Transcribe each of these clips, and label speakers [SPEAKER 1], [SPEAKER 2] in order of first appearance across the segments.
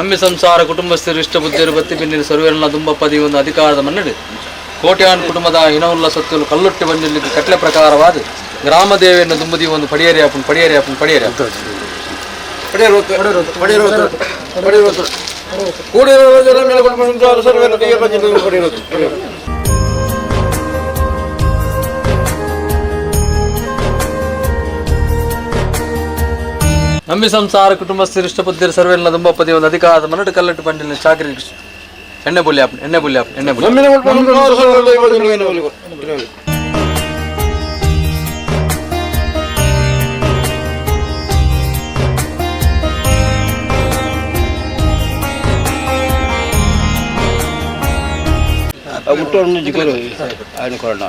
[SPEAKER 1] ನಮ್ಮಿ ಸಂಸಾರ ಕುಟುಂಬಸ್ಥರು ಇಷ್ಟ ಬುದ್ಧಿಯರು ಬತ್ತಿ ಬಿನ್ನಿರು ಸರ್ವೇರನ್ನ ದುಂಬಪ್ಪದಿ ಒಂದು ಅಧಿಕಾರದ ಮನ್ನಡೆ ಕೋಟ್ಯಾನ್ ಕುಟುಂಬದ ಇನವುಲ್ಲ ಸತ್ಯಲು ಕಲ್ಲೊಟ್ಟಿ ಬಂದಿರಲಿಕ್ಕೆ ಕಟ್ಲೆ ಪ್ರಕಾರವಾದ ಗ್ರಾಮದೇವಿಯನ್ನು ದುಂಬದಿ ಒಂದು ಪಡಿಯೇರಿ ಹಾಪುನ್ ಪಡಿಯೇರಿ ಹಾಪುನ್ ಪಡಿಯೇರಿ ನಮ್ಮಿ ಸಂಸಾರ ಕುಟುಂಬಸ್ಥರು ಇಷ್ಟ ಬುದ್ಧಿಯರು ಸರ್ವೇರನ್ನ ದುಂಬಪ್ಪದಿ ಒಂದು ಅಧಿಕಾರದ ಮನ್ನಡೆ ಕಲ್ಲೊಟ್ಟಿ ಬಂದಿರಲಿಕ್ಕೆ ಚಾಕರಿ ಎಣ್ಣೆ ಬುಲ್ಲಿ ಹಾಪುನ್ ಎಣ್ಣೆ ಬುಲ್ಲಿ ಹಾಪುನ್ ಎಣ್ಣೆ ಬುಲ್ಲಿ
[SPEAKER 2] ಮುಟ್ಟೊಂದು ಜಿಗರು ఆయన ಕೊರೋನಾ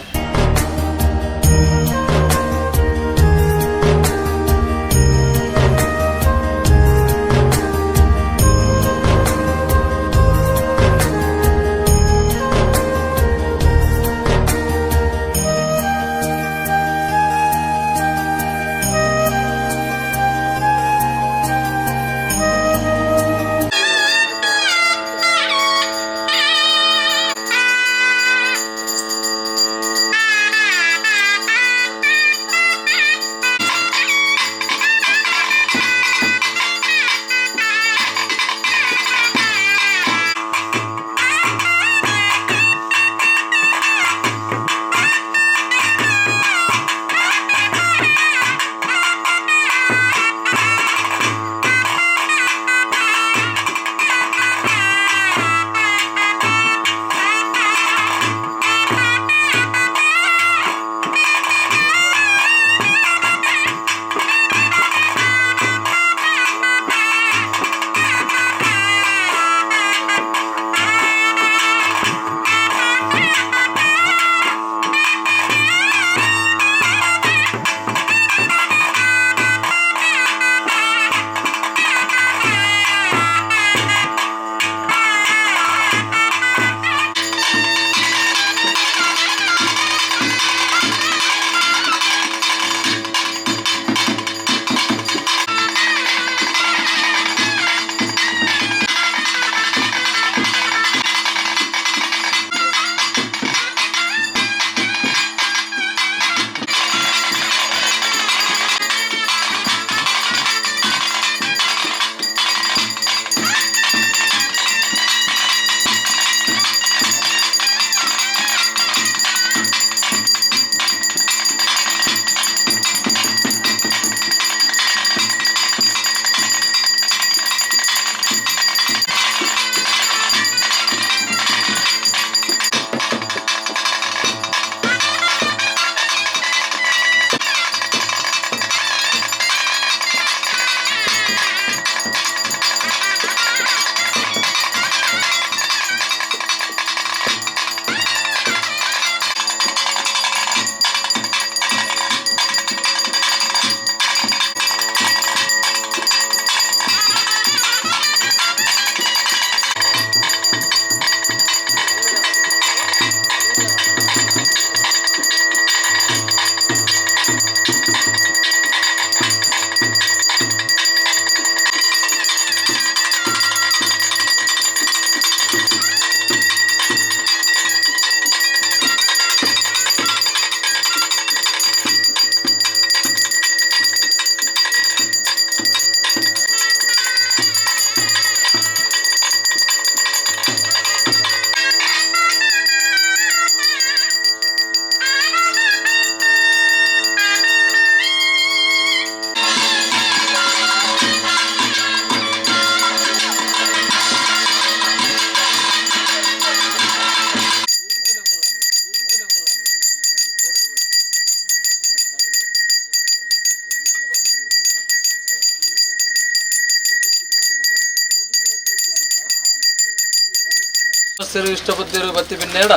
[SPEAKER 1] ಇಷ್ಟಪದ್ದರು ಬತ್ತಿ ಬಿನ್ನೇಡ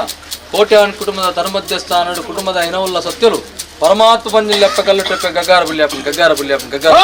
[SPEAKER 1] ಕೋಟ್ಯಾನ್ ಕುಟುಂಬದ ಧರ್ಮಧ್ಯಸ್ಥಾನ ಕುಟುಂಬದ ಇನವುಲ್ಲ ಸತ್ಯರು ಪರಮಾತ್ಮ ಬಂದಿಲ್ಲಪ್ಪ ಕಲ್ಲು ಟೆಪ್ಪೆ ಗಗ್ಗಾರ ಬುಲ್ಯಾಪನ್ ಗಗ್ಗಾರ ಬುಲ್ಯಾಪನ್ ಗಗ್ಗಾರ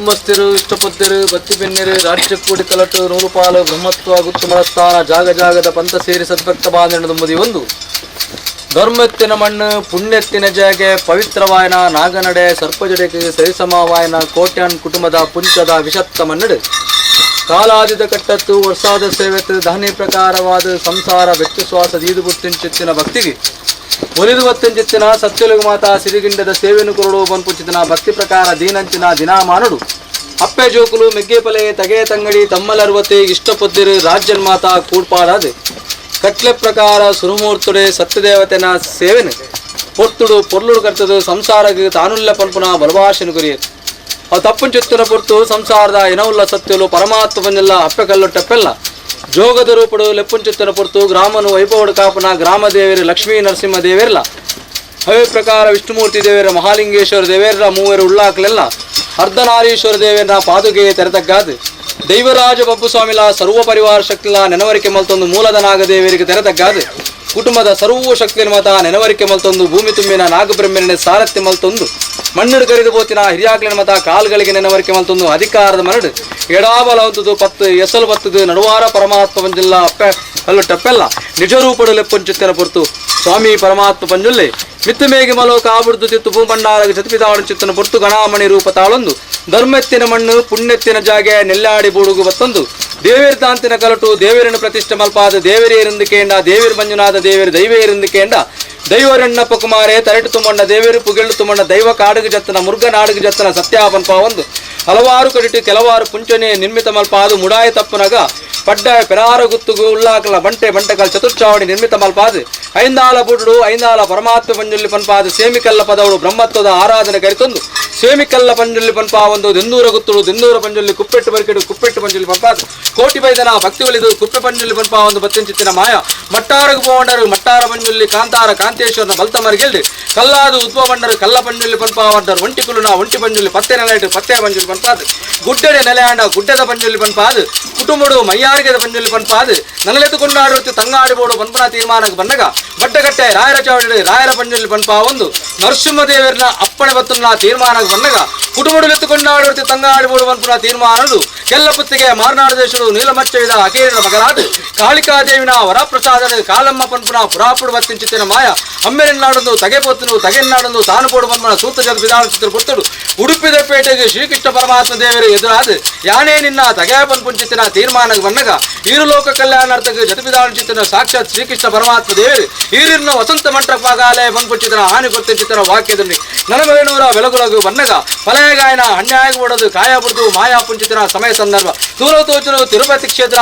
[SPEAKER 1] ಕುಟುಂಬಸ್ಥರು ಇಷ್ಟಪದ್ದರು ಬತ್ತಿ ಬೆನ್ನಿರು ರಾಜ್ಯ ಕೂಡಿ ಕಲಟು ನೂರುಪಾಲು ಬ್ರಹ್ಮತ್ವ ಗುತ್ತು ಮನಸ್ಥಾನ ಜಾಗ ಜಾಗದ ಪಂಥ ಸೇರಿ ಸದ್ಭಕ್ತ ಬಾಂಧವ್ಯದ ಮುದಿ ಒಂದು ಧರ್ಮೆತ್ತಿನ ಮಣ್ಣು ಪುಣ್ಯೆತ್ತಿನ ಜಾಗೆ ಪವಿತ್ರವಾಯನ ನಾಗನಡೆ ಸರ್ಪಜಡೆಗೆ ಸರಿಸಮವಾಯನ ಕೋಟ್ಯಾನ್ ಕುಟುಂಬದ ಪುಂಚದ ವಿಷತ್ತ ಮನ್ನಡು ಕಾಲಾದಿದ ಕಟ್ಟತ್ತು ವರ್ಷಾದ ಸೇವೆತ್ತು ದಹನಿ ಪ್ರಕಾರವಾದ ಸಂಸಾರ ವ್ಯಕ್ತಿಶ್ವಾಸ ದೀದು ಗುರ್ತಿಂಚಿತ್ತಿನ ಭಕ್ತಿಗೆ ಒಲಿದು ಒತ್ತಂಚಿತ್ತಿನ ಸತ್ಯಲುಗು ಮಾತಾ ಸಿರಿಗಿಂಡದ ಸೇವೆನು ಕುರುಡು ಬನ್ಪುಚಿತ್ತಿನ ಭಕ್ತಿ ಪ್ರಕಾರ ದೀನಂಚಿನ ದಿನಾ ಮಾನುಡು ಅಪ್ಪೆ ಜೋಕುಲು ಮೆಗ್ಗೆಪಲೆ ತಗೆ ತಂಗಡಿ ತಮ್ಮಲರ್ವತೆ ಇಷ್ಟಪದ್ದಿರು ರಾಜ್ಯನ್ ಮಾತಾ ಕೂಡ್ಪಾಡಾದೆ ಕಟ್ಲೆ ಪ್ರಕಾರ ಸುರುಮೂರ್ತುಡೆ ಸತ್ಯದೇವತೆನ ಸೇವೆನು ಪೊರ್ತುಡು ಪೊರ್ಲುಡು ಕರ್ತದು ಸಂಸಾರಕ್ಕೆ ತಾನುಲ್ಲ ಪನ್ಪುನ ಬಲಭಾಷೆನು ಕುರಿಯರು ಅವು ತಪ್ಪುಂಚಿತ್ತಿನ ಪೊರ್ತು ಸಂಸಾರದ ಇನವುಲ್ಲ ಸತ್ಯಲು ಪರಮಾತ್ಮನೆಲ್ಲ ಅಪ್ಪೆ ಕಲ್ಲೊಟ್ಟೆಪ್ಪೆಲ್ಲ ಜೋಗದ ರೂಪಡು ಲೆಪ್ಪುಂಚಿತ್ತಿನ ಪೊರ್ತು ಗ್ರಾಮನು ವೈಭವಡು ಕಾಪನ ಗ್ರಾಮ ದೇವೇರು ಲಕ್ಷ್ಮೀ ನರಸಿಂಹ ದೇವೇರ್ಲ ಹವೆ ಪ್ರಕಾರ ವಿಷ್ಣುಮೂರ್ತಿ ದೇವೇರ ಮಹಾಲಿಂಗೇಶ್ವರ ದೇವೇರ ಮೂವರು ಉಳ್ಳಾಕ್ಲೆಲ್ಲ ಅರ್ಧನಾರೀಶ್ವರ ದೇವೇರ ಪಾದುಗೆ ತೆರೆತಗ್ಗಾದು ದೈವರಾಜ ಬಬ್ಬು ಸ್ವಾಮಿಲ ಸರ್ವ ಪರಿವಾರ ಶಕ್ತಿಲ ನೆನವರಿಕೆ ಮಲ್ತೊಂದು ಮೂಲದ ನಾಗದೇವರಿಗೆ ತೆರೆತಗ್ಗಾದು ಕುಟುಂಬದ ಸರ್ವ ಶಕ್ತಿಯ ಮತ ನೆನವರಿಕೆ ಮಲ್ತೊಂದು ಭೂಮಿ ತುಂಬಿನ ನಾಗಬ್ರಹ್ಮಣ್ಯ ಸಾರಥ್ಯ ಮಲ್ತೊಂದು ಮಣ್ಣು ಕರಿದು ಬೋತಿನ ಹಿರಿಯಾಕ್ಲಿನ ಮತ ಕಾಲ್ಗಳಿಗೆ ನೆನವರಿಕೆ ಮಲ್ತೊಂದು ಅಧಿಕಾರದ ಮರಡು ಎಡಾಬಲ ಹೊಂದುದು ಪತ್ತು ಎಸಲು ಬತ್ತದು ನಡುವಾರ ಪರಮಾತ್ಮ ಪಂಜಿಲ್ಲ ಅಪ್ಪೆ ಕಲ್ಲು ಟಪ್ಪೆಲ್ಲ ನಿಜ ರೂಪಡು ಲೆಪ್ಪುಂಚುತ್ತಿನ ಪೊರ್ತು ಸ್ವಾಮಿ ಪರಮಾತ್ಮ ಪಂಜುಲ್ಲೆ ಮಿತ್ತು ಮೇಗೆ ಮಲೋಕ ಆಬಿಡ್ದು ತಿತ್ತು ಭೂಮಂಡಾರಗ ಜತಪಿತಾವಣ ಚಿತ್ತನ ಪೊರ್ತು ಗಣಾಮಣಿ ರೂಪ ತಾಳೊಂದು ಧರ್ಮೆತ್ತಿನ ಮಣ್ಣು ಪುಣ್ಯೆತ್ತಿನ ಜಾಗೆ ನೆಲ್ಲಾಡಿ ಬೂಡುಗು ಬತ್ತೊಂದು ದೇವೇರ್ ತಾಂತಿನ ಕಲಟು ದೇವೇರನ್ನು ಪ್ರತಿಷ್ಠೆ ಮಲ್ಪಾದ ದೇವರೇರಿಂದಿಕೇಂಡ ದೇವೇರ್ ಮಂಜುನಾಥ ದೇವೇರು ದೈವೇರಿಂದಿಕೇಂಡ ದೈವರೆಣ್ಣಪ್ಪ ಕುಮಾರೇ ತರಟು ತುಮ್ಮಣ್ಣ ದೇವೇರು ಪುಗೆಳ್ಳು ತುಮ್ಮಣ್ಣ ದೈವ ಕಾಡುಗು ಜತ್ತನ ಮುರುಘ ನಾಡುಗು ಜತ್ತನ ಸತ್ಯಾಪನ್ಪ ಒಂದು ಹಲವಾರು ಕಡಿಟು ಕೆಲವಾರು ಪುಂಚನೆ ನಿರ್ಮಿತ ಮಲ್ಪಾದು ಮುಡಾಯ ತಪ್ಪುನಗ ಪಡ್ಡ ಪೆರಾರ ಗುತ್ತುಗು ಉಳ್ಳಾಕಲ ಬಂಟೆ ಬಂಟಕಲ್ ಚತುರ್ಚಾವಡಿ ನಿರ್ಮಿತ ಮಲ್ಪಾದು ಐಂದಾಲ ಬುಡುಡು ಐಂದಾಲ ಪರಮಾತ್ಮ ಪಂಜುಲ್ಲಿ ಪನ್ಪಾದು ಸೇಮಿಕಲ್ಲ ಪದವಳು ಬ್ರಹ್ಮತ್ವದ ಆರಾಧನೆ ಕರಿತೊಂದು ಸೇಮಿಕಲ್ಲ ಪಂಜುಲ್ಲಿ ಪನ್ಪಾ ಒಂದು ದೆಂದೂರ ಗುತ್ತುಳು ದೆಂದೂರ ಪಂಜುಲ್ಲಿ ಕುಪ್ಪೆಟ್ಟು ಬರಿಕೆಡು ಕುಪ್ಪೆಟ್ಟು ಪಂಜುಲ್ಲಿ ಪನ್ಪಾದು ಕೋಟಿ ಬೈದನ ಭಕ್ತಿ ಒಲಿದು ಕುಪ್ಪೆ ಪಂಜುಲ್ಲಿ ಪನ್ಪಾ ಒಂದು ಬತ್ತಿಂಚಿತ್ತಿನ ಮಾಯ ಮಟ್ಟಾರಗು ಪೋಂಡರು ಮಟ್ಟಾರ ಪಂಜುಲ್ಲಿ ಕಾಂತಾರ ಕಾಂತೇಶ್ವರನ ಬಲ್ತಮರ್ಗೆಲ್ಡು ಕಲ್ಲಾದು ಉದ್ಭವ ಬಂಡರು ಕಲ್ಲ ಪಂಜುಲ್ಲಿ ಪನ್ಪಾ ಬಂಡರು ಒಂಟಿ ಕುಲುನ ಒಂಟಿ ಪಂಜುಲ್ಲಿ ಪತ್ತೆ ನೆಲೆಯಿಟ್ಟು ಪತ್ತೆ ಪಂಜುಲ್ಲಿ ಪನ್ಪಾದು ಗುಡ್ಡೆಡೆ ನೆಲೆಯಾಂಡ ಗುಡ್ಡದ ಪಂಜುಲ್ಲಿ ಪನ್ಪಾದು ಕುಟುಂಬಡು ಮಯ್ಯಾರಿಗೆದ ಪಂಜುಲ್ಲಿ ಪನ್ಪಾದು ನನ್ನಲೆತ್ತುಕೊಂಡಾಡುತ್ತಿ ತಂಗಾಡಿಬೋಡು ಪನ್ಪನ ತೀರ್ಮಾನಕ್ಕೆ ಬಂದಾಗ ಬಡ್ಡಗಟ್ಟೆ ರಾಯರ ಚಾವಡಿ ರಾಯರ ಪಂಜುಲ್ಲಿ ಪನ್ಪಾ ಒಂದು ನರಸಿಂಹದೇವರನ ಅಪ್ಪಣೆ ಬತ್ತನ್ನ ತೀರ್ಮಾನಕ್ಕೆ ಬಂದಾಗ ಕುಟುಂಬಡು ಎತ್ತುಕೊಂಡಾಡುತ್ತಿ ತಂಗಾಡಿಬೋಡು ಪನ್ಪನ ತೀರ್ಮಾನದು ಕೆಲ್ಲ ಪುತ್ತಿಗೆ ಮಾರ್ನಾಡು ದೇಶರು ನೀಲಮಚ್ಚವಿದ ಅಕೇರಿನ ಮಗನಾದ ಕಾಳಿಕಾದೇವಿನ ವರಪ್ರಸಾದದ ಕಾಲಮ್ಮ ಪನ್ಪುನ ಪುರಾಪುಡು ಬತ್ತಿಂಚಿತ್ತಿನ ಮಾಯ ಅಮ್ಮೆರೆನ್ನಾಡೊಂದು ತಗೆಪೊತ್ತನು ತಗೆನ್ನಾಡೊಂದು ತಾನುಪೋಡು ಪನ್ಪನ ಸೂತ ಜದ ವಿಧಾನ ಚಿತ್ರ ಪುರ್ತಡು ಉಡುಪಿದ ಪೇಟೆಗೆ ಶ್ರೀಕೃಷ್ಣ ಪರಮಾತ್ಮ ದೇವರು ಎದುರಾದ ಯಾನೇ ನಿನ್ನ ತಗೆಪನ್ ಪುಂಚಿತ್ತಿನ ತೀರ್ಮಾನಕ್ಕೆ ಬಂದಾಗ ಈರು ಲೋಕ ಕಲ್ಯಾಣಾರ್ಥಕ್ಕೆ ಜತಪಿದಾನ ಚಿತ್ತಿನ ಸಾಕ್ಷಾತ್ ಶ್ರೀಕೃಷ್ಣ ಪರಮಾತ್ಮ ದೇವರು ಈರಿನ ವಸಂತ ಮಂಟಪಾಗಾಲಯ ಬಂದ್ಪುಂಚಿತ್ತಿನ ಹಾನಿ ಗೊತ್ತಿಂಚಿತ್ತಿನ ವಾಕ್ಯದಲ್ಲಿ ನನಗೇನೂರ ಬೆಳಗುಲಗು ಬಂದಾಗ ಫಲಯಗಾಯನ ಅನ್ಯಾಯ ಓಡೋದು ಕಾಯ ಬುಡ್ದು ಮಾಯಾ ಪುಂಚಿತ್ತಿನ ಸಮಯ ಸಂದರ್ಭ ತೂಲತೋಚನು ತಿರುಪತಿ ಕ್ಷೇತ್ರ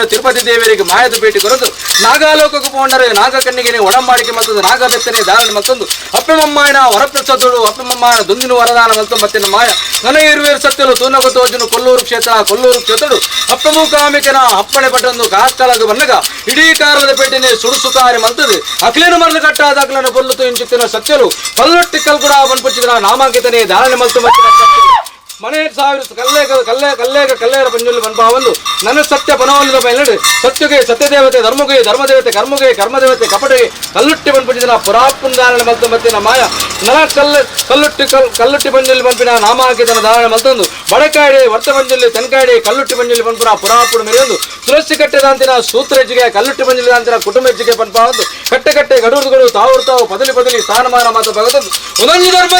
[SPEAKER 1] ತಿರುಪತಿ ದೇವರಿಗೆ ಮಾಯದ ಭೇಟಿ ಕೊರದು ನಾಗಾಲೋಕಕ್ಕೆ ಪೋಂಡರೆ ನಾಗಕಣ್ಣಿಗೆ ಒಡಂಬಾಡಿಕೆ ಮತ್ತೊಂದು ನಾಗಬೆತ್ತನೆ ಧಾರಣೆ ಮತ್ತೊಂದು ಅಪ್ಪೆಮಮ್ಮಾಯನ ವರಪ್ರಸಾದೋಡು ಅಪ್ಪೆಮಮ್ಮಾಯನ ದುಂದಿನ ವರದಾನ ಮತ್ತೊಂದು ಮತ್ತಿನ ಮಾಯ ನನ ಇರುವೇರು ಸತ್ಯಲು ತೂನಗತೋಜನು ಕೊಲ್ಲೂರು ಕ್ಷೇತ್ರಡು ಅಪ್ಪಮೂಕಾಮಿಕನ ಅಪ್ಪಣೆ ಪಟ್ಟೊಂದು ಕಾಸ್ಕಲಗು ಬಂದಾಗ ಇಡೀ ಕಾರದ ಪೇಟೆನೆ ಸುಡುಸುಕಾರಿ ಮಲ್ತದೆ ಅಖಿಲೇನು ಮರಳು ಕಟ್ಟಾದ ಅಖಿಲನು ಕೊಲ್ಲುತ್ತು ಇಂಚಿತ್ತಿನ ಸತ್ಯಲು ಕಲ್ಲೊಟ್ಟಿ ಕಲ್ಗುಡ ಬಂದ್ಪುಚ್ಚಿದ್ರ ನಾಮಾಂಕಿತನೇ ಧಾರಣೆ ಮಲ್ತು ಮತ್ತಿನ ಮನೆ ಸಾವಿರ ಕಲ್ಲೇರ ಪಂಜುಲ್ಲಿ ಪನ್ಪಾ ಒಂದು ನನ್ನ ಸತ್ಯ ಪನವಲ್ಲದ ಮೇಲಡೆ ಸತ್ಯಗೆ ಸತ್ಯದೇವತೆ ಧರ್ಮಗೆ ಧರ್ಮದೇವತೆ ಕರ್ಮಗೆ ಕರ್ಮದೇವತೆ ಕಪಟಗೆ ಕಲ್ಲುಟ್ಟಿ ಪನ್ಪುಜಿನ ಪುರಾಪುನ್ ಧಾರಣೆ ಮಲ್ತು ಮತ್ತಿನ ಮಾಯ ನನ ಕಲ್ಲುಟ್ಟಿ ಪಂಜುಲ್ಲಿ ಪನ್ಪಿನ ನಾಮಾಂಕಿತನ ಧಾರಣೆ ಮಲ್ತೊಂದು ಬಡಕಾಡಿ ವರ್ತ ಪಂಜುಲ್ಲಿ ತೆನ್ಕಾಡಿ ಕಲ್ಲುಟ್ಟಿ ಪಂಜುಲ್ಲಿ ಪನ್ಪುನ ಪುರಾಪುಡು ಮೆರೆಯೊಂದು ತುಳಸಿ ಕಟ್ಟೆದಾಂತಿನ ಸೂತ್ರ ಹೆಜ್ಜಿಗೆ ಕಲ್ಲುಟ್ಟಿ ಪಂಜುಲ್ಲಿ ದಾಂತಿನ ಕುಟುಂಬ ಹೆಜ್ಜಿಗೆ ಪನ್ಪಾ ಒಂದು ಕಟ್ಟೆ ಗಡುರುಗಳು ತಾವು ಪದಲಿ ಸ್ಥಾನಮಾನ ಮಾತು ಭಗತಂದು ಒಂದೊಂದು ಧರ್ಮ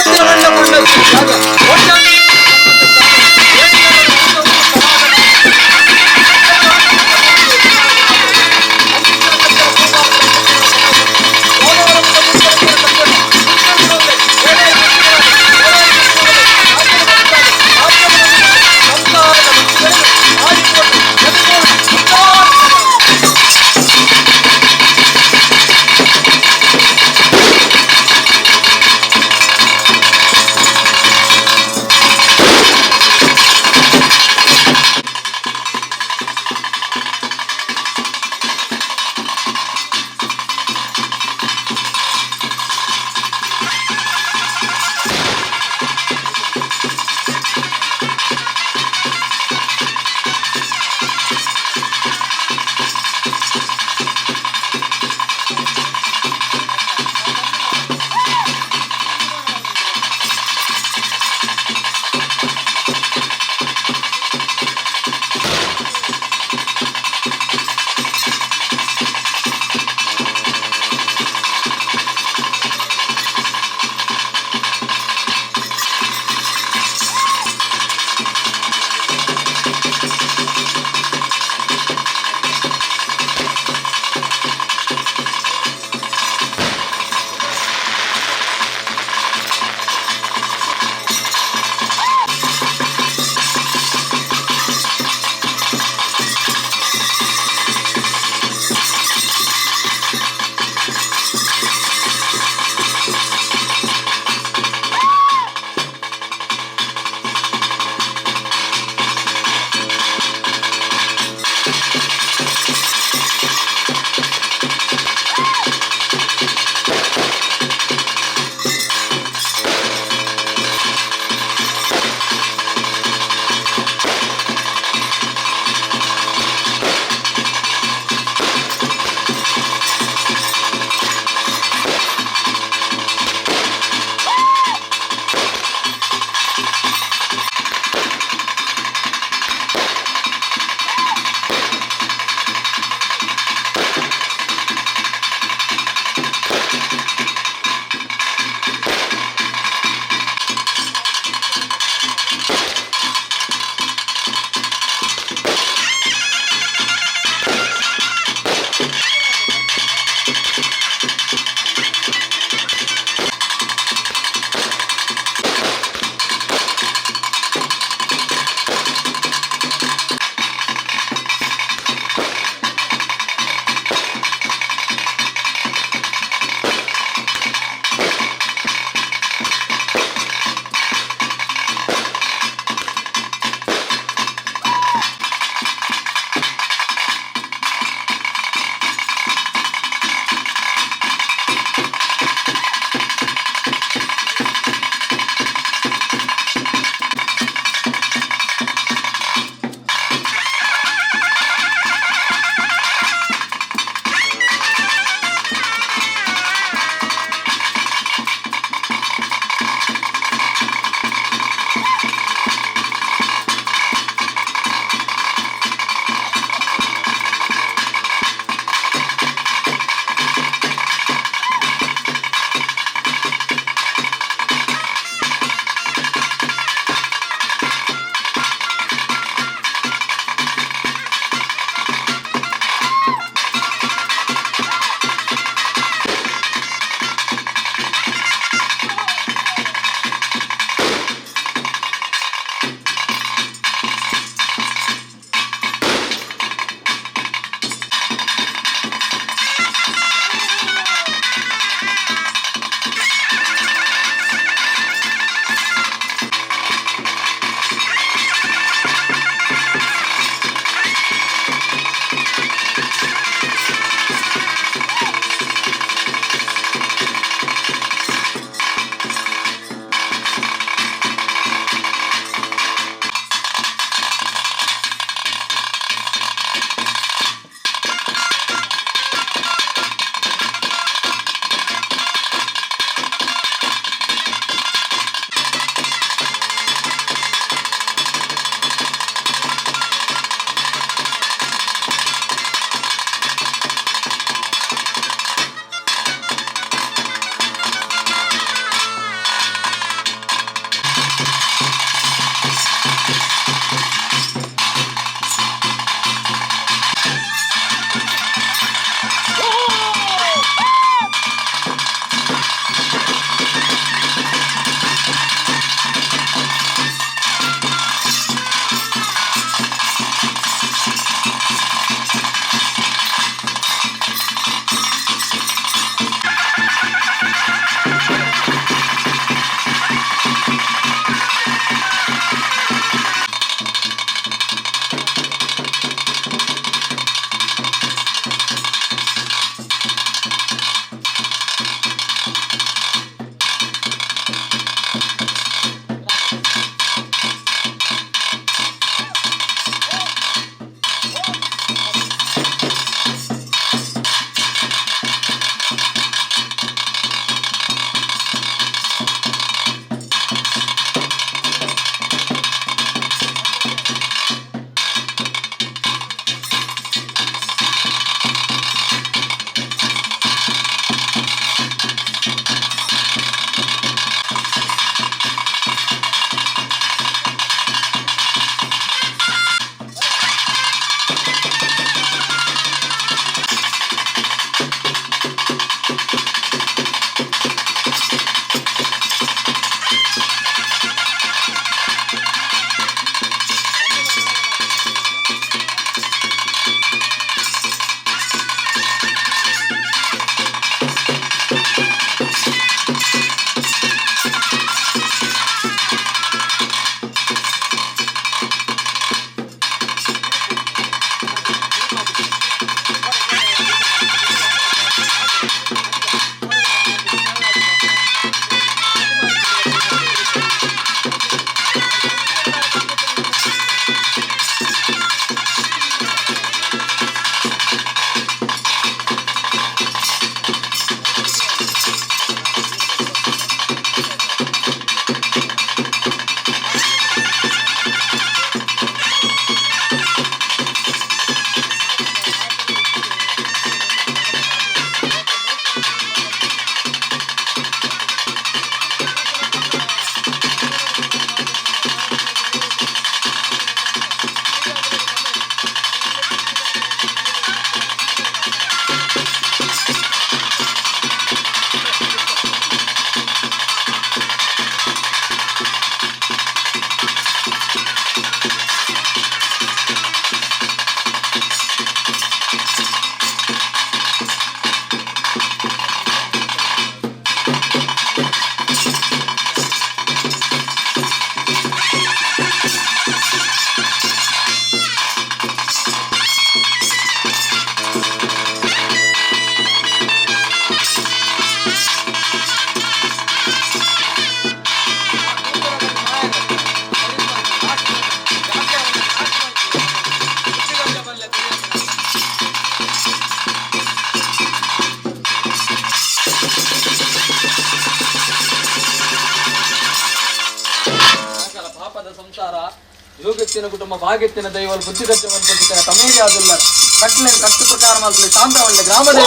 [SPEAKER 1] ಬಾಗೆತ್ತಿನ ಕುಟುಂಬ ಬಾಗೆತ್ತಿನ ದೈವಲ್ ಬುದ್ಧಿ ಕಚ್ಚವನ್ನು ಕೊಟ್ಟಿದ್ದಾರೆ ತಮೇರಿ ಆದುಲ್ಲ ಕಟ್ಲೆ ಕಟ್ಟು ಪ್ರಕಾರ ಮಾಡ್ತಾರೆ ಶಾಂತವಳ್ಳಿ ಗ್ರಾಮದ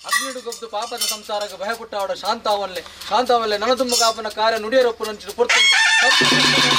[SPEAKER 1] ಅಗ್ನಿಡುಗೊಬ್ಬದು ಪಾಪದ ಸಂಸಾರಕ್ಕೆ ಭಯಪುಟ್ಟಾಡ ಶಾಂತಾವಲ್ಲೇ ನನ್ನ ತುಂಬ ಕಾಪನ ಕಾರ್ಯ ನುಡಿಯರೊಪ್ಪು ನಂಚಿರು ಪೊರ್ತುಂಡು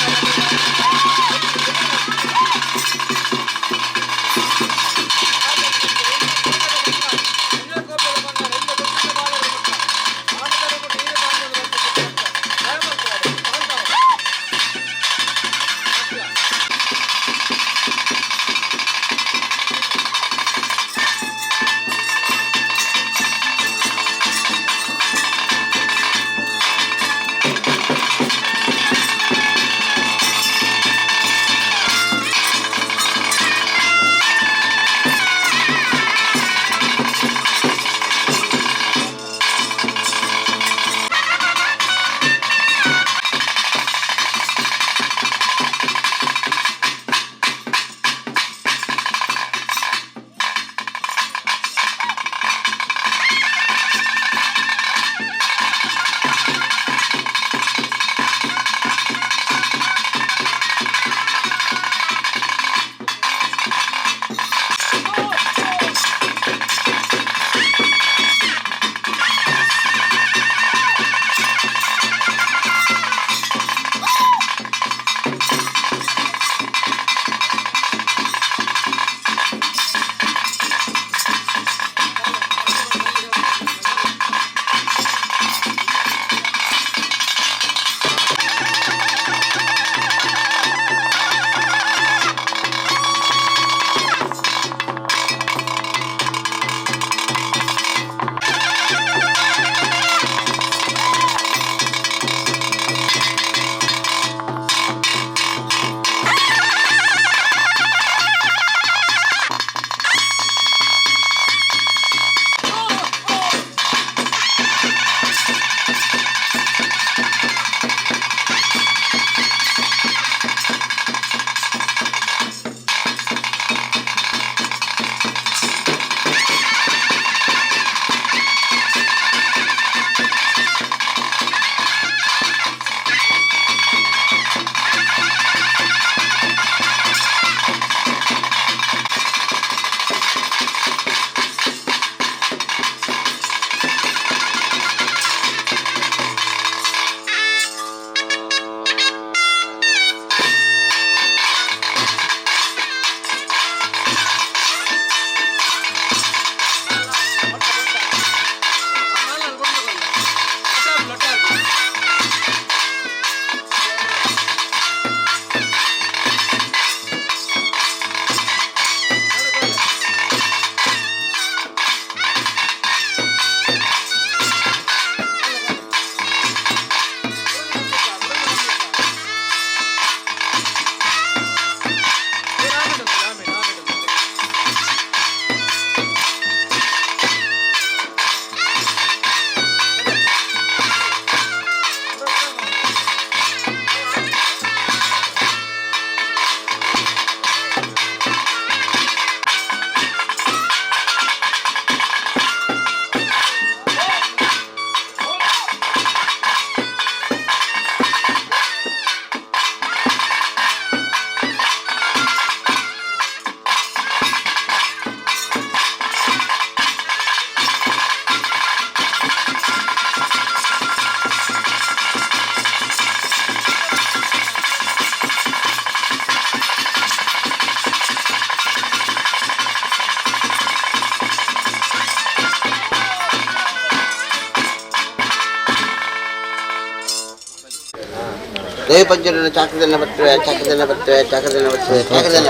[SPEAKER 2] ದೇವಿ ಪಂಚರನ್ನು ಚಾಕದನ್ನ ಬರ್ತವೆ ಚಾಕದನ್ನ ಬರ್ತವೆ ಚಾಕದನ್ನ ಬರ್ತವೆ ಚಾಕದನ್ನ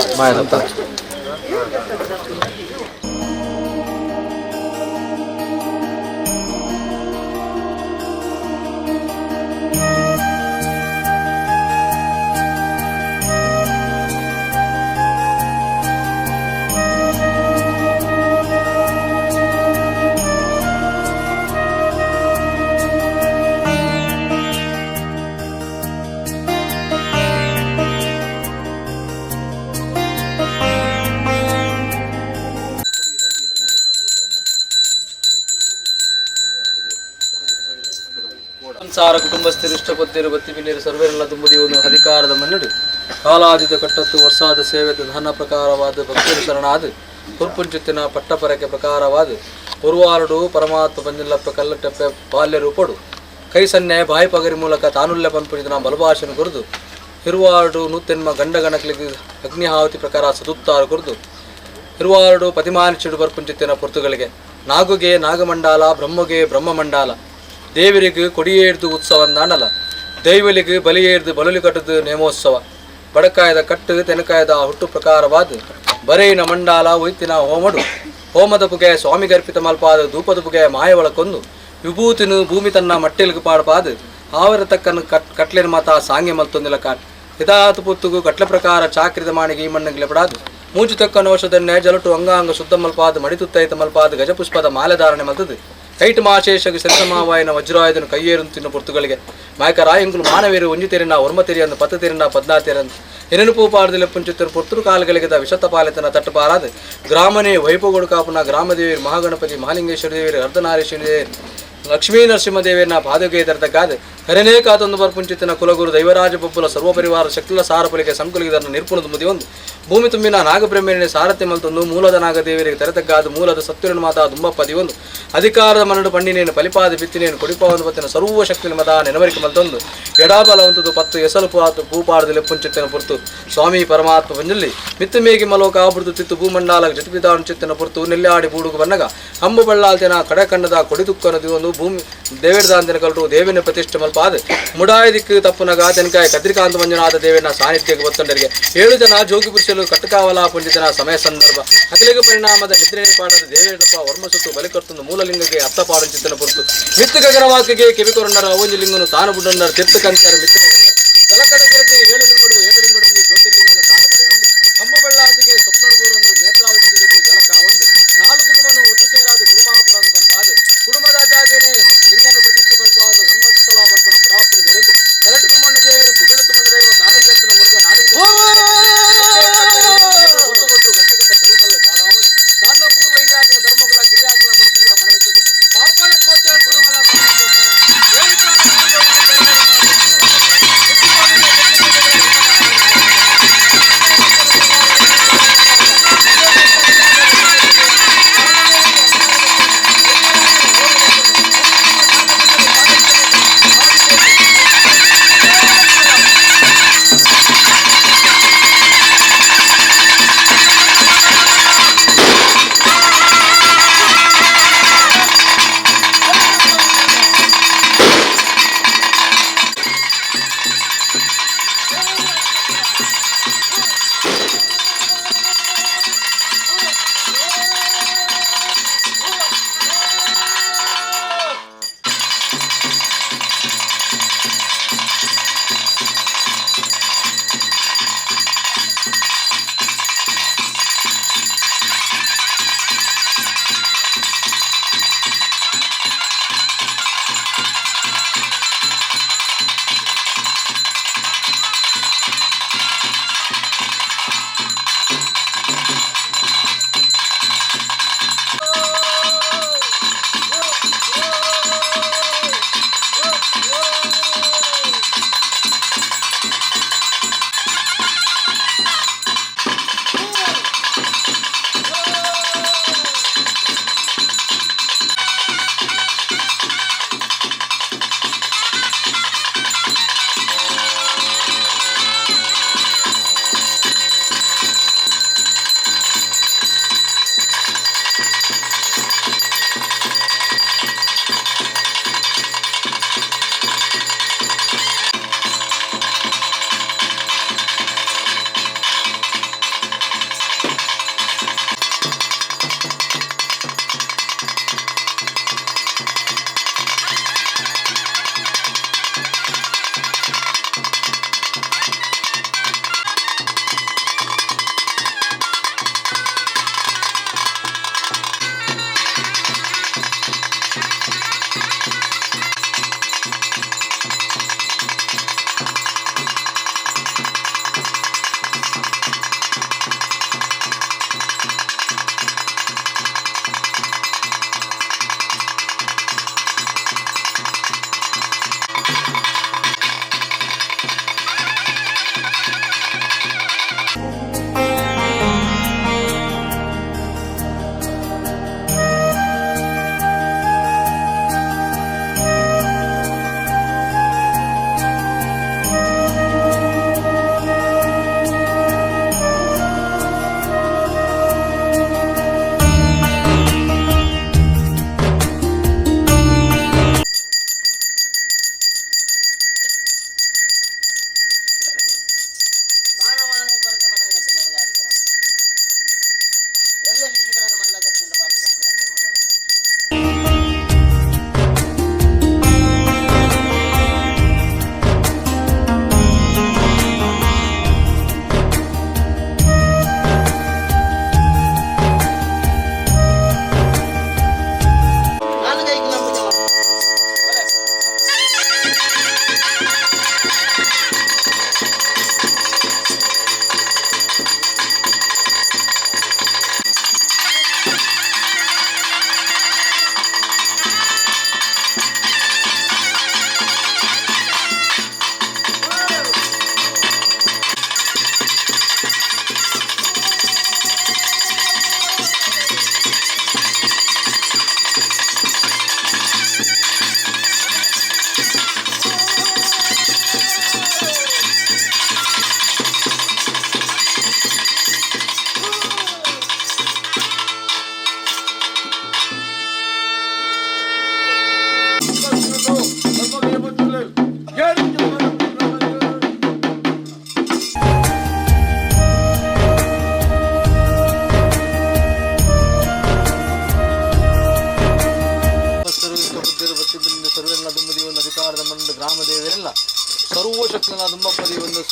[SPEAKER 1] ಸಂಸಾರ ಕುಟುಂಬಸ್ಥರು ಇಷ್ಟಪದ್ದರು ಬತ್ತಿ ಬಿನ್ನಿರು ಸರ್ವೇರೆಲ್ಲ ತುಂಬುದಿ ಒಂದು ಅಧಿಕಾರದ ಮನ್ನಡು ಕಾಲಾದಿತ ಕಟ್ಟತ್ತು ವರ್ಷಾದ ಸೇವೆದ ಧನ ಪ್ರಕಾರವಾದ ಭಕ್ತರು ಶರಣಾದ ಹುರ್ಪುಂಚುತ್ತಿನ ಪಟ್ಟಪರಕೆ ಪ್ರಕಾರವಾದ ಪುರ್ವಾರಡು ಪರಮಾತ್ಮ ಬಂದಿಲ್ಲಪ್ಪ ಕಲ್ಲಟ್ಟಪ್ಪೆ ಬಾಲ್ಯ ರೂಪಡು ಕೈ ಸನ್ನೆ ಬಾಯಿ ಪಗರಿ ಮೂಲಕ ತಾನುಲ್ಯ ಪಂಪುಜಿನ ಬಲಭಾಷೆನ ಕುರಿದು ಹಿರುವಾರಡು ನೂತೆನ್ಮ ಗಂಡ ಗಣಕ್ಲಿಗೆ ಅಗ್ನಿಹಾವತಿ ಪ್ರಕಾರ ಸದುತ್ತಾರು ಕುರಿದು ಹಿರುವಾರಡು ಪತಿಮಾನಿಚಿಡು ಬರ್ಪುಂಚಿತ್ತಿನ ಪುರ್ತುಗಳಿಗೆ ನಾಗುಗೆ ನಾಗಮಂಡಾಲ ಬ್ರಹ್ಮಗೆ ಬ್ರಹ್ಮಮಂಡಾಲ ದೇವರಿಗೆ ಕೊಡಿಯೇರ್ದು ಉತ್ಸವಂದಾನಲ್ಲ ದೈವಲಿಗೆ ಬಲಿಯೇರ್ದು ಬಲುಲಿ ಕಟ್ಟದು ನೇಮೋತ್ಸವ ಬಡಕಾಯದ ಕಟ್ಟು ತೆನಕಾಯದ ಹುಟ್ಟು ಪ್ರಕಾರವಾದ ಬರೇನ ಮಂಡಾಲ ಒಯ್ತಿನ ಹೋಮಡು ಹೋಮದ ಪುಗೆ ಸ್ವಾಮಿಗರ್ಪಿತ ಮಲ್ಪಾದ ಧೂಪದ ಪುಗೆ ಮಾಯವಳ ಕೊಂದು ವಿಭೂತಿನು ಭೂಮಿ ತನ್ನ ಮಟ್ಟಿಲ್ಗೆ ಪಾಡಪಾದ ಆವರ ತಕ್ಕನ್ನು ಕಟ್ಲೆನ ಮಾತ ಸಾಂಗ್ಯ ಮಲ್ತೊಂದಿಲ್ಲ ಕಾಟ್ ಹಿತಾತು ಪುತ್ತುಗು ಕಟ್ಲೆ ಪ್ರಕಾರ ಚಾಕ್ರಿದ ಮಾಣಿಗೆ ಈ ಮಣ್ಣಂಗಿಲೆ ಪಡಾದು ಮೂಜು ತಕ್ಕನ ಔಷಧನ್ನೇ ಜಲಟು ಅಂಗಾಂಗ ಶುದ್ಧ ಮಲ್ಪಾದ ಮಡಿತುತ್ತೈತ ಮಲ್ಪಾದ ಗಜಪುಷ್ಪದ ಮಾಲೆಧಾರಣೆ ಮಲ್ತದು ಕೈಟ್ ಮಾಶೇಷಗೆ ಸೆಲ್ಸಮಾವಾಯಿನ ವಜ್ರಾಯುಧನು ಕೈಯೇರು ತಿನ್ನು ಪುರ್ತುಗಳಿಗೆ ಮಾಯಕ ರಾಯಂಗುಲು ಮಾನವೇರು ಒಂಜಿತೆರಿನ ಒರ್ಮತೆರಿಯಂದು ಪತ್ತತೆರಿನ ಪದ್ನಾತೆರಂದು ಎನೆನು ಪೂಪಾಡದಲ್ಲಿ ಪುಂಚುತ್ತಿರು ಪುರ್ತರು ಕಾಲಗಳಿಗೆದ ವಿಷತಪಾಲಿತನ ತಟ್ಟಪಾರಾದ ಗ್ರಾಮನೇ ವೈಪಗೋಡು ಕಾಪುನ ಗ್ರಾಮದೇವಿ ಮಹಾಗಣಪತಿ ಮಹಾಲಿಂಗೇಶ್ವರ ದೇವಿಯರು ಅರ್ಧನಾರೀಶ್ವರ ದೇವಿಯರು ಲಕ್ಷ್ಮೀ ನರಸಿಂಹದೇವಿಯನ್ನ ಪಾದುಕೆ ದರ್ದಕ್ಕಾದ ಹರನೇ ಕಾತೊಂದು ಬರ್ಪುಂಚಿತ್ತಿನ ಕುಲಗುರು ದೈವರಾಜ ಬೊಬ್ಬುಲ ಸರ್ವಪರಿವಾರ ಶಕ್ತಿಲ ಸಾರಪಲಿಗೆ ಸಂಕುಲಿಗೆ ನಿರ್ಪುಣದ ಮುದಿಯೊಂದು ಭೂಮಿ ತುಂಬಿನ ನಾಗಬ್ರಹ್ಮಣ್ಯ ಸಾರಥ್ಯ ಮಲ್ತೊಂದು ಮೂಲದ ನಾಗದೇವರಿಗೆ ತೆರೆತಗ್ಗಾದ ಮೂಲದ ಸತ್ಯನ ಮಾತಾ ದುಂಬಪ್ಪದಿಯೊಂದು ಅಧಿಕಾರದ ಮನಡು ಪಣ್ಣಿನೇನು ಫಲಿಪಾದ ಬಿತ್ತಿನೇನು ಕೊಡಿಪಾವಂದು ಬತ್ತಿನ ಸರ್ವ ಶಕ್ತಿನ ಮತ ನೆನವರಿಕೆ ಮಲ್ತೊಂದು ಎಡಾಬಲವಂತದು ಪತ್ತು ಎಸಲು ಭೂಪಾಡದಲ್ಲಿ ಪುಂಚಿತ್ತಿನ ಪುರ್ತು ಸ್ವಾಮಿ ಪರಮಾತ್ಮ ಬಂಜಲ್ಲಿ ಮಿತ್ತು ಮೇಗಿ ಮಲೋಕ ಆಬೃತು ತಿತ್ತು ಭೂಮಂಡಾಲ ಜತಿಪಿದಾಣ ಚಿತ್ತಿನ ಪುರ್ತು ನೆಲ್ಲಾಡಿ ಬೂಡುಗು ಬನ್ನಗ ಹಂಬು ಬಳ್ಳಾಲ್ತಿನ ಕಡೆಕಂಡದ ಕೊಡಿದುಕ್ಕನದು ಒಂದು ಭೂಮಿ ದೇವಿಡದಾಂತಿನ ಕಲ್ರು ದೇವಿನ ಪ್ರತಿಷ್ಠೆ ಮಲ್ಪಾದ ಮುಡಾಯ ದಿಕ್ಕು ತಪ್ಪುನಗ ತೆನಕಾಯ ಕದ್ರಿಕಾಂತ ಮಂಜುನಾಥ ದೇವಿನ ಸಾನ್ನಿಧ್ಯಕ್ಕೆ ಒತ್ತೊಂಡರಿಗೆ 7 ಜನ ಜೋಗಿ ಪುರುಷರು ಕಟ್ಟಕಾವಲ ಪುಂಜಿತನ ಸಮಯ ಸಂದರ್ಭ ಅಖಿಲಿಗ ಪರಿಣಾಮದ ನಿದ್ರೆ ಪಾಡದ ದೇವೇಡಪ್ಪ ವರ್ಮಸುತ್ತು ಬಲಿಕರ್ತೊಂದು ಮೂಲಲಿಂಗಕ್ಕೆ ಅರ್ಥಪಾಡು ಚಿತ್ತನ ಪುರ್ತು ಮಿತ್ತು ಗಗನವಾಕಿಗೆ ಕಿವಿಕೊರಂಡರ ಅವೊಂಜಿ ಲಿಂಗನು ತಾನು ಬುಡ್ಡೊಂಡರ ತೀರ್ಥ ಕಂಚಾರ ಮಿತ್ರ ಜಲಕದ ಕೆರಟಿ 7 ಲಿಂಗಡು 7 ಲಿಂಗಡು ಜ್ಯೋತಿರ್ಲಿಂಗನ ತಾನು ಪಡೆಯೊಂದು ಹಂಬು ಬೆಳ್ಳಾತಿಗೆ ಸ್ವಪ್ನಡುಗೂರೊಂದು ನೇತ್ರಾವತಿ ಜೊತೆ ಜಲಕ ಒಂದು 4 ಕುಟುಂಬನು ಒಟ್ಟು ಸೇರಾದು ಕುಡುಮಾಪುರಾದ ಬಂಪಾದ ಕುಟುಂಬದ ಜಾಗೇನೆ ಲಿಂಗನ ಪ್ರತಿಷ್ಠೆ ಬಲ್ಪಾದ ಧರ್ಮಸ್ಥಳ ಬಲ್ಪನ ಪುರಾಪುರದೆಂದು ಕರಟು ತುಮ್ಮಣ್ಣ ದೇವರು ಪುಗಡ ತುಮ್ಮಣ್ಣ ದೇವ ಕಾಲಂಗಪ್ಪನ ಮುರುಗ ನಾಡಿನ ಒಟ್ಟು ಗಟ್ಟಗಟ್ಟ ಕಲ್ಕಲ್ಲ ಕಾಡಾವದು ದಾನ ಪೂರ್ವ ಹಿರಿಯಾಕಲ ಧರ್ಮಗಳ ಕಿರಿಯಾಕಲ ಭಕ್ತಿಗಳ ಮನವೆತ್ತದು ಪಾಪನ ಕೋಟೆ ಕುಟುಂಬದ ಏನು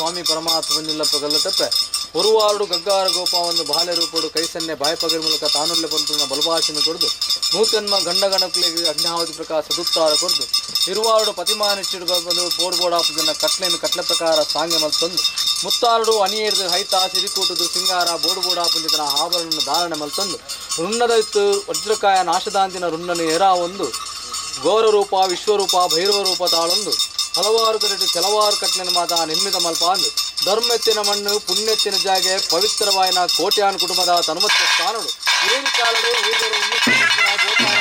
[SPEAKER 1] ಸ್ವಾಮಿ ಪರಮಾತ್ಮ ಬಂದಿಲ್ಲಪ್ಪ ಗಲ್ಲಟಪ್ಪೆ ಹೊರುವಾರುಡು ಗಗ್ಗಾರ ಗೋಪ ಒಂದು ಬಾಲ್ಯ ರೂಪಡು ಕೈಸನ್ನೆ ಬಾಯಪಗರ ಮೂಲಕ ತಾನುಲ್ಲೆ ಪಂತುನ ಬಲಭಾಷೆಯನ್ನು ಕೊಡ್ದು ನೂತನ್ಮ ಗಂಡಗಣಕುಲಿಗೆ ಅಗ್ನಾವತಿ ಪ್ರಕಾರ ಸದುತ್ತಾರ ಕೊಡ್ದು ಇರುವಾರುಡು ಪತಿಮಾನಿಚ್ಚಿಡು ಬಂದು ಬೋಡ್ಬೋಡಾಪದನ್ನ ಕಟ್ಲೆ ಪ್ರಕಾರ ಸಾಂಗೆ ಮಲ್ತೊಂದು ಮುತ್ತಾರುಡು ಅನಿಯೇರ್ದು ಹೈತ ಸಿರಿಕೂಟದು ಸಿಂಗಾರ ಬೋಡ್ಬೋಡಾಪಂದಿತನ ಆಭರಣ ಧಾರಣೆ ಮಲ್ತೊಂದು ರುಣ್ಣದ ಇತ್ತು ವಜ್ರಕಾಯ ನಾಶದಾಂತಿನ ರುಣ್ಣನು ಎರ ಒಂದು ಘೋರ ರೂಪ ವಿಶ್ವರೂಪ ಭೈರವ ರೂಪ ತಾಳೊಂದು ಹಲವಾರು ಕರೆದು ಕೆಲವಾರು ಕಟ್ಲೆನ ಮಾತ ನಿರ್ಮಿತ ಮಲ್ಪ ಅಂದು ಧರ್ಮೆತ್ತಿನ ಮಣ್ಣು ಪುಣ್ಯೆತ್ತಿನ ಜಾಗೆ ಪವಿತ್ರವಾಯಿನ ಕೋಟ್ಯಾನ್ ಕುಟುಂಬದ ತನುಮತ್ತ ಸ್ಥಾನಡು ಏಳು ಕಾಲರು ಊದರು ಗೋಪಾಲ